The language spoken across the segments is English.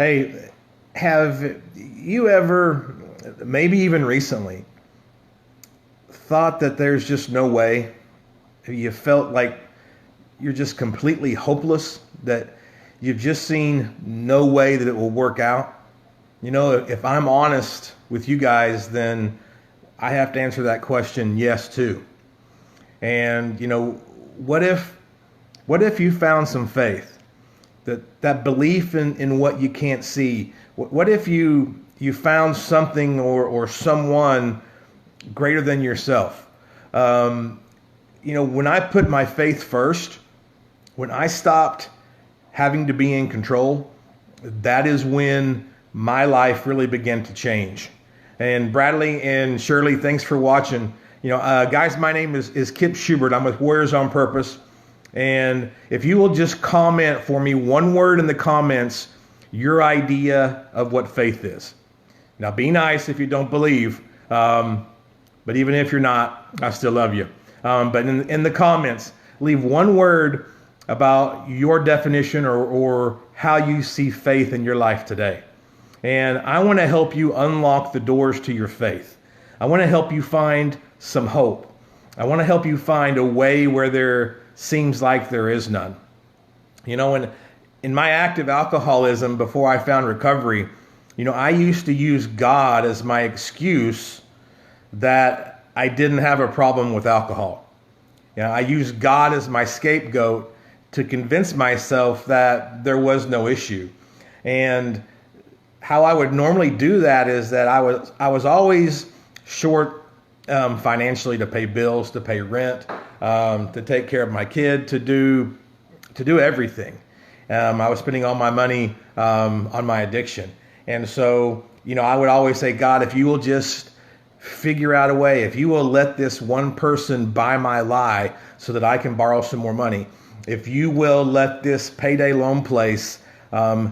Hey, have you ever, maybe even recently, thought that there's just no way? You felt like you're just completely hopeless, that you've just seen no way that it will work out? You know, if I'm honest with you guys, then I have to answer that question yes too. And what if what if you found some faith, that belief in what you can't see? What if you found something or someone greater than yourself? When I put my faith first, when I stopped having to be in control, that is when my life really began to change. And Bradley and Shirley, thanks for watching. Guys, my name is Kip Shubert. I'm with Warriors on Purpose. And if you will just comment for me one word in the comments, your idea of what faith is. Now, be nice if you don't believe, but even if you're not, I still love you. But in the comments, leave one word about your definition or how you see faith in your life today. And I want to help you unlock the doors to your faith. I want to help you find some hope. I want to help you find a way where there seems like there is none. In my active alcoholism before I found recovery, I used to use God as my excuse that I didn't have a problem with alcohol. I used God as my scapegoat to convince myself that there was no issue. And how I would normally do that is that I was always short financially to pay bills, to pay rent, to take care of my kid, to do everything. I was spending all my money on my addiction. And so, I would always say, God, if you will just figure out a way, if you will let this one person buy my lie so that I can borrow some more money, if you will let this payday loan place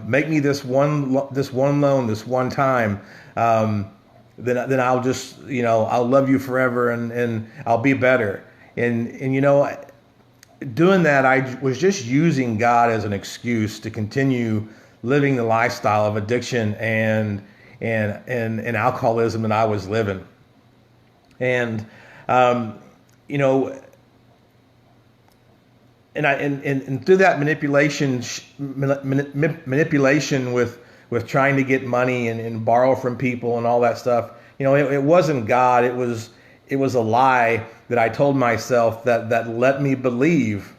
make me this one loan this one time, then I'll just, I'll love you forever and I'll be better. And doing that, I was just using God as an excuse to continue living the lifestyle of addiction and alcoholism that I was living. And and through that manipulation with trying to get money and borrow from people and all that stuff, it wasn't God. It was a lie that I told myself that let me believe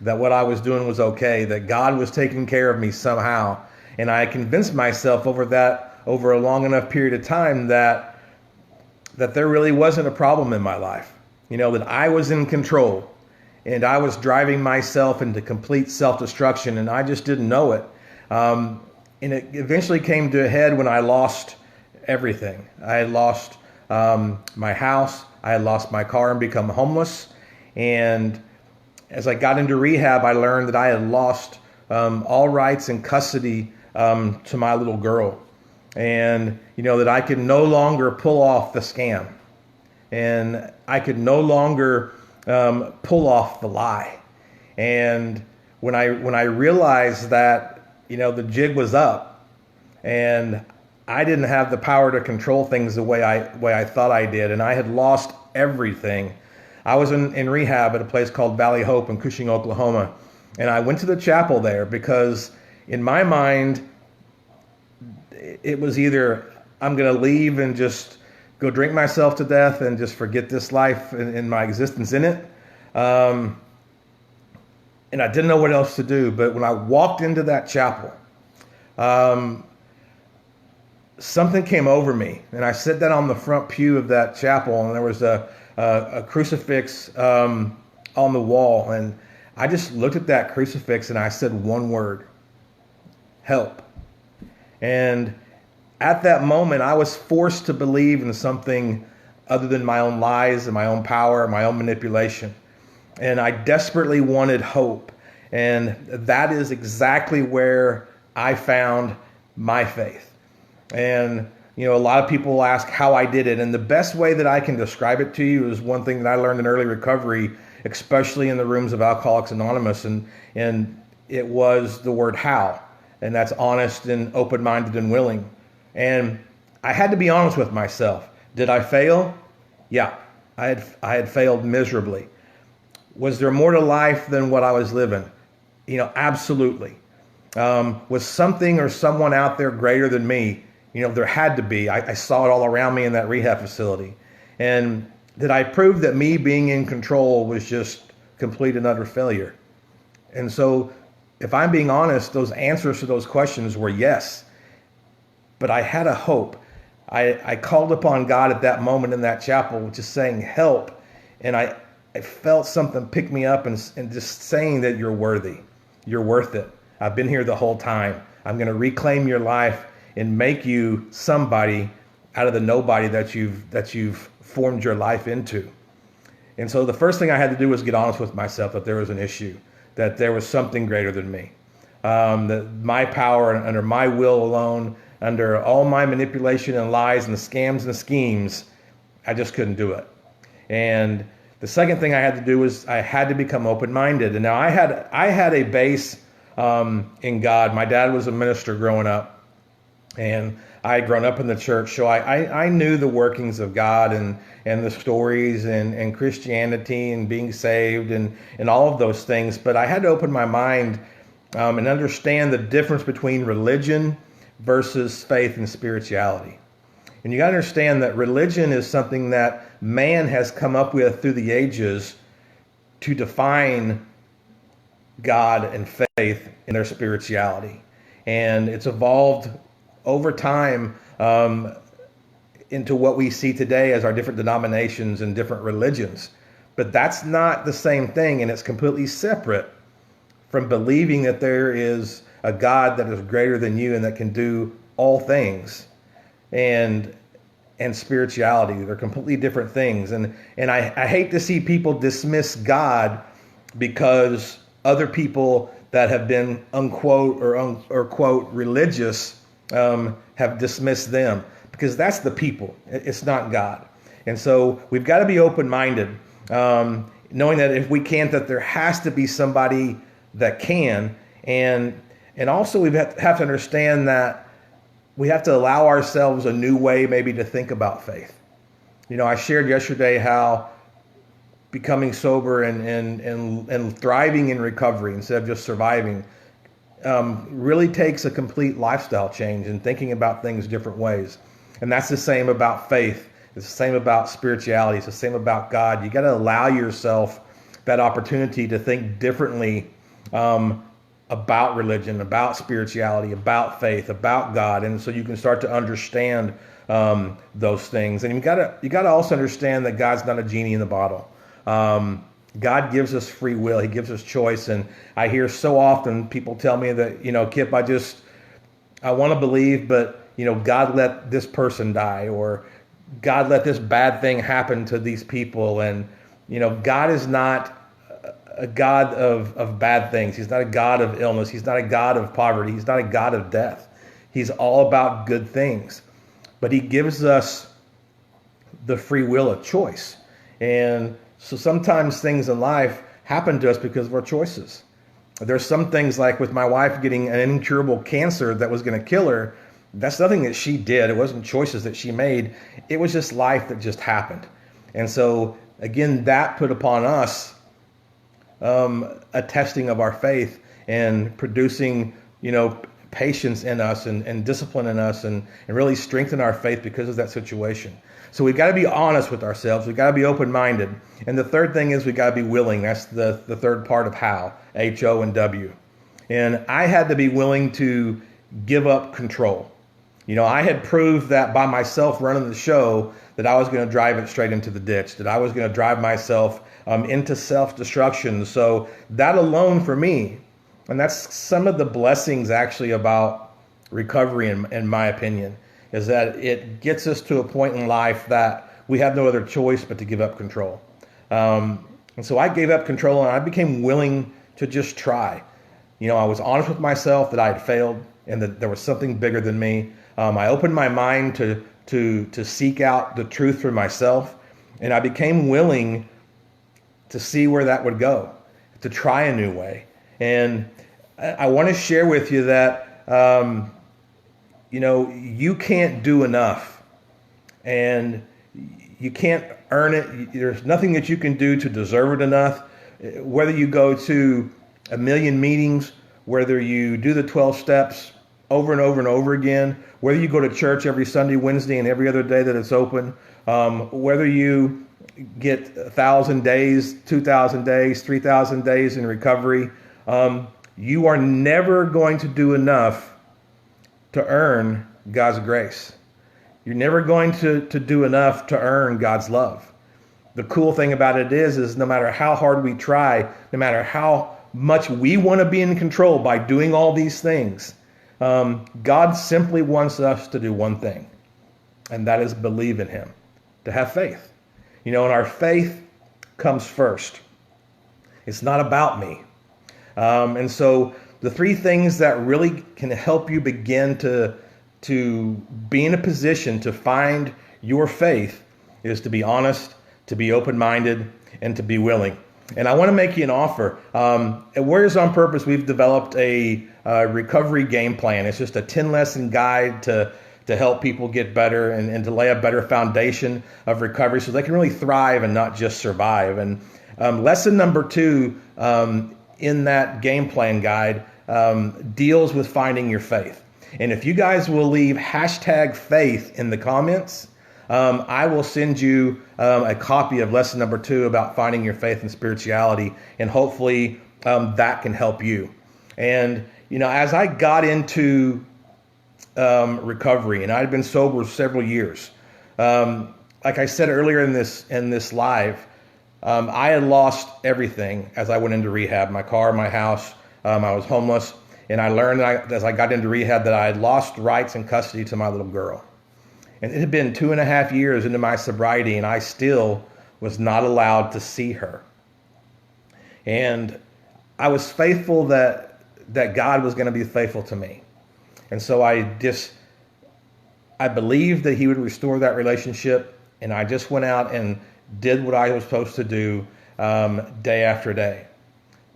that what I was doing was okay, that God was taking care of me somehow. And I convinced myself over a long enough period of time that there really wasn't a problem in my life. That I was in control and I was driving myself into complete self-destruction, and I just didn't know it. And it eventually came to a head when I lost everything. I had lost my house. I had lost my car and become homeless. And as I got into rehab, I learned that I had lost all rights and custody to my little girl. And, that I could no longer pull off the scam. And I could no longer pull off the lie. And when I realized that, the jig was up and I didn't have the power to control things the way I thought I did, and I had lost everything. I was in rehab at a place called Valley Hope in Cushing, Oklahoma. And I went to the chapel there because in my mind, it was either I'm going to leave and just go drink myself to death and just forget this life and my existence in it. And I didn't know what else to do. But when I walked into that chapel, something came over me. And I sat down on the front pew of that chapel, and there was a crucifix on the wall. And I just looked at that crucifix and I said one word: help. And at that moment, I was forced to believe in something other than my own lies and my own power, my own manipulation. And I desperately wanted hope. And that is exactly where I found my faith. And, a lot of people ask how I did it. And the best way that I can describe it to you is one thing that I learned in early recovery, especially in the rooms of Alcoholics Anonymous. And it was the word how. and that's honest and open-minded and willing. And I had to be honest with myself. Did I fail? Yeah, I had failed miserably. Was there more to life than what I was living? Absolutely. Was something or someone out there greater than me? There had to be. I saw it all around me in that rehab facility. And did I prove that me being in control was just complete and utter failure? And so, if I'm being honest, those answers to those questions were yes. But I had a hope. I called upon God at that moment in that chapel, just saying, help. And I felt something pick me up and just saying that you're worthy. You're worth it. I've been here the whole time. I'm going to reclaim your life and make you somebody out of the nobody that you've formed your life into. And so the first thing I had to do was get honest with myself that there was an issue, that there was something greater than me, that my power under my will alone, under all my manipulation and lies and the scams and schemes, I just couldn't do it. And the second thing I had to do was I had to become open-minded. And now I had a base in God. My dad was a minister growing up, and I had grown up in the church, so I knew the workings of God and the stories and Christianity and being saved and all of those things. But I had to open my mind and understand the difference between religion versus faith and spirituality. And you got to understand that religion is something that man has come up with through the ages to define God and faith in their spirituality. And it's evolved over time into what we see today as our different denominations and different religions. But that's not the same thing, and it's completely separate from believing that there is a God that is greater than you and that can do all things. And spirituality, they're completely different things. And I hate to see people dismiss God because other people that have been unquote or quote religious have dismissed them, because that's the people. It's not God. And so we've got to be open-minded, knowing that if we can't, that there has to be somebody that can. And also we have to understand that we have to allow ourselves a new way maybe to think about faith. I shared yesterday how becoming sober and thriving in recovery instead of just surviving really takes a complete lifestyle change and thinking about things different ways. And that's the same about faith. It's the same about spirituality. It's the same about God. You got to allow yourself that opportunity to think differently about religion, about spirituality, about faith, about God. And so you can start to understand those things. And you got to also understand that God's not a genie in the bottle. God gives us free will. He gives us choice. And I hear so often people tell me that, Kip, I want to believe, but, God let this person die, or God let this bad thing happen to these people. And, God is not a God of bad things. He's not a God of illness. He's not a God of poverty. He's not a God of death. He's all about good things. But he gives us the free will of choice. And so sometimes things in life happen to us because of our choices. There's some things, like with my wife getting an incurable cancer that was going to kill her. That's nothing that she did. It wasn't choices that she made. It was just life that just happened. And so, again, that put upon us a testing of our faith and producing, patience in us and discipline in us and really strengthen our faith because of that situation. So we've got to be honest with ourselves. We've got to be open-minded. And the third thing is we've got to be willing. That's the third part of how, H-O-W. And I had to be willing to give up control. I had proved that by myself running the show that I was going to drive it straight into the ditch, that I was going to drive myself into self-destruction. So that alone for me, and that's some of the blessings actually about recovery, in my opinion, is that it gets us to a point in life that we have no other choice but to give up control. And so I gave up control and I became willing to just try. I was honest with myself that I had failed and that there was something bigger than me. I opened my mind to seek out the truth for myself, and I became willing to see where that would go, to try a new way. And I want to share with you that you can't do enough, and you can't earn it. There's nothing that you can do to deserve it enough. Whether you go to a million meetings, whether you do the 12 steps over and over and over again, whether you go to church every Sunday, Wednesday, and every other day that it's open, whether you get 1,000 days, 2,000 days, 3,000 days in recovery, you are never going to do enough to earn God's grace. You're never going to do enough to earn God's love. The cool thing about it is no matter how hard we try, no matter how much we want to be in control by doing all these things, God simply wants us to do one thing, and that is believe in him, to have faith. And our faith comes first. It's not about me. And so the three things that really can help you begin to be in a position to find your faith is to be honest, to be open-minded, and to be willing. And I want to make you an offer. At Warriors on Purpose, we've developed a recovery game plan. It's just a 10-lesson guide to help people get better and to lay a better foundation of recovery so they can really thrive and not just survive. And lesson number 2 in that game plan guide deals with finding your faith. And if you guys will leave #faith in the comments, I will send you a copy of lesson number 2 about finding your faith and spirituality, and hopefully that can help you. And as I got into recovery, and I'd been sober several years, like I said earlier in this live, I had lost everything as I went into rehab: my car, my house. I was homeless, and I learned as I got into rehab that I had lost rights and custody to my little girl. And it had been 2.5 years into my sobriety, and I still was not allowed to see her. And I was faithful that God was going to be faithful to me. And so I believed that he would restore that relationship, and I just went out and did what I was supposed to do day after day.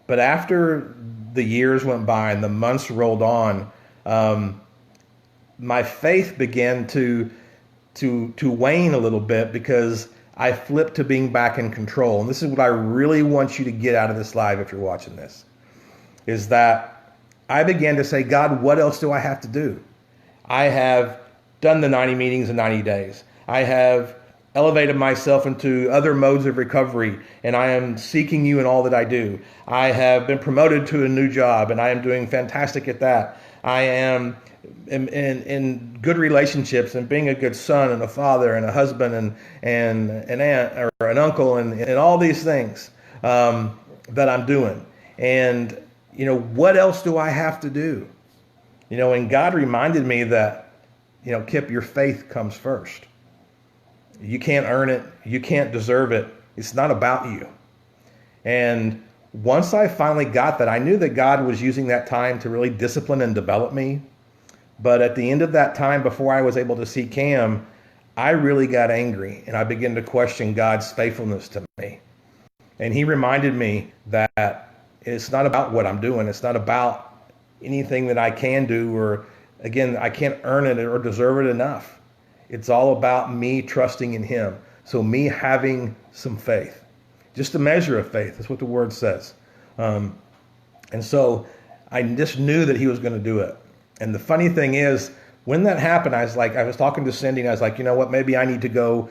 But after the years went by and the months rolled on, my faith began to wane a little bit because I flipped to being back in control. And this is what I really want you to get out of this live if you're watching this, is that I began to say, God, what else do I have to do? I have done the 90 meetings in 90 days. I have elevated myself into other modes of recovery, and I am seeking you in all that I do. I have been promoted to a new job, and I am doing fantastic at that. I am in good relationships and being a good son and a father and a husband and an aunt or an uncle and all these things that I'm doing. And, what else do I have to do? And God reminded me that, Kip, your faith comes first. You can't earn it. You can't deserve it. It's not about you. And once I finally got that, I knew that God was using that time to really discipline and develop me. But at the end of that time, before I was able to see Cam, I really got angry, and I began to question God's faithfulness to me. And he reminded me that it's not about what I'm doing. It's not about anything that I can do, or again, I can't earn it or deserve it enough. It's all about me trusting in him. So me having some faith, just a measure of faith. That's what the word says. And so I just knew that he was going to do it. And the funny thing is, when that happened, I was talking to Cindy, and I was like, you know what, maybe I need to go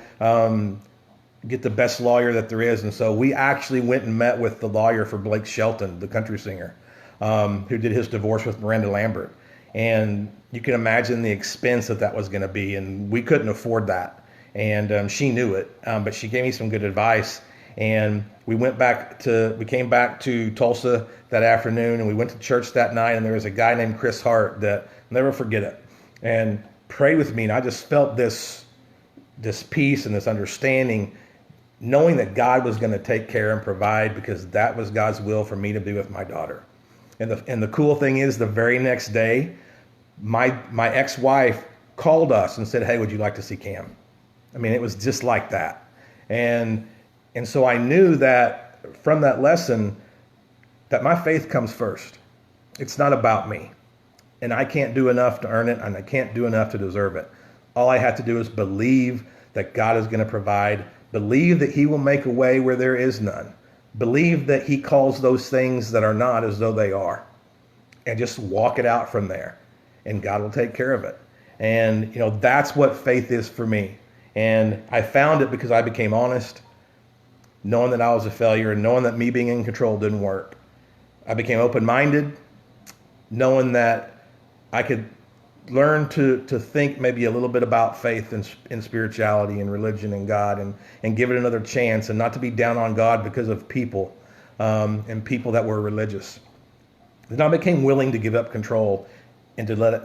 get the best lawyer that there is. And so we actually went and met with the lawyer for Blake Shelton, the country singer, who did his divorce with Miranda Lambert. And you can imagine the expense that was going to be, and we couldn't afford that. And she knew it, but she gave me some good advice. And we came back to Tulsa that afternoon, and we went to church that night, and there was a guy named Chris Hart that I'll never forget it, and prayed with me. And I just felt this peace and this understanding, knowing that God was going to take care and provide, because that was God's will for me to be with my daughter. And the cool thing is, the very next day, my ex-wife called us and said, hey, would you like to see Cam? I mean, it was just like that. And so I knew that from that lesson that my faith comes first. It's not about me. And I can't do enough to earn it, and I can't do enough to deserve it. All I have to do is believe that God is going to provide, believe that he will make a way where there is none, believe that he calls those things that are not as though they are, and just walk it out from there, and God will take care of it. And, that's what faith is for me. And I found it because I became honest, knowing that I was a failure and knowing that me being in control didn't work. I became open-minded, knowing that I could learn to think maybe a little bit about faith and spirituality and religion and God, and give it another chance, and not to be down on God because of people and people that were religious. Then I became willing to give up control and to let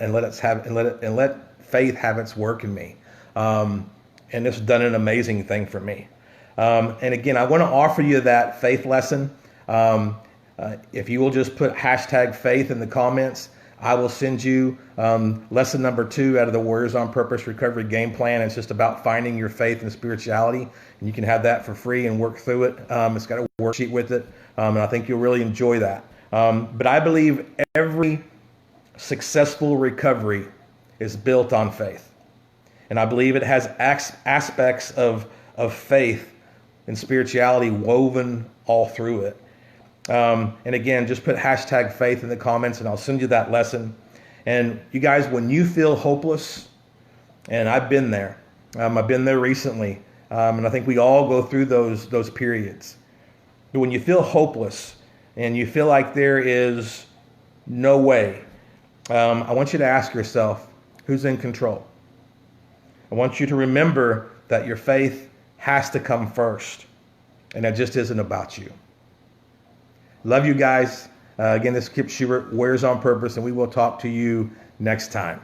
faith have its work in me. And it's done an amazing thing for me. And again, I want to offer you that faith lesson. If you will just put #faith in the comments, I will send you lesson number 2 out of the Warriors on Purpose Recovery Game Plan. It's just about finding your faith and spirituality, and you can have that for free and work through it. It's got a worksheet with it, and I think you'll really enjoy that. But I believe every successful recovery is built on faith, and I believe it has aspects of faith and spirituality woven all through it. And again, just put #faith in the comments, and I'll send you that lesson. And you guys, when you feel hopeless, and I've been there, I've been there recently, and I think we all go through those periods. But when you feel hopeless and you feel like there is no way, I want you to ask yourself, who's in control? I want you to remember that your faith has to come first, and it just isn't about you. Love you guys. Again, this is Kip Shubert, Warriors on Purpose, and we will talk to you next time.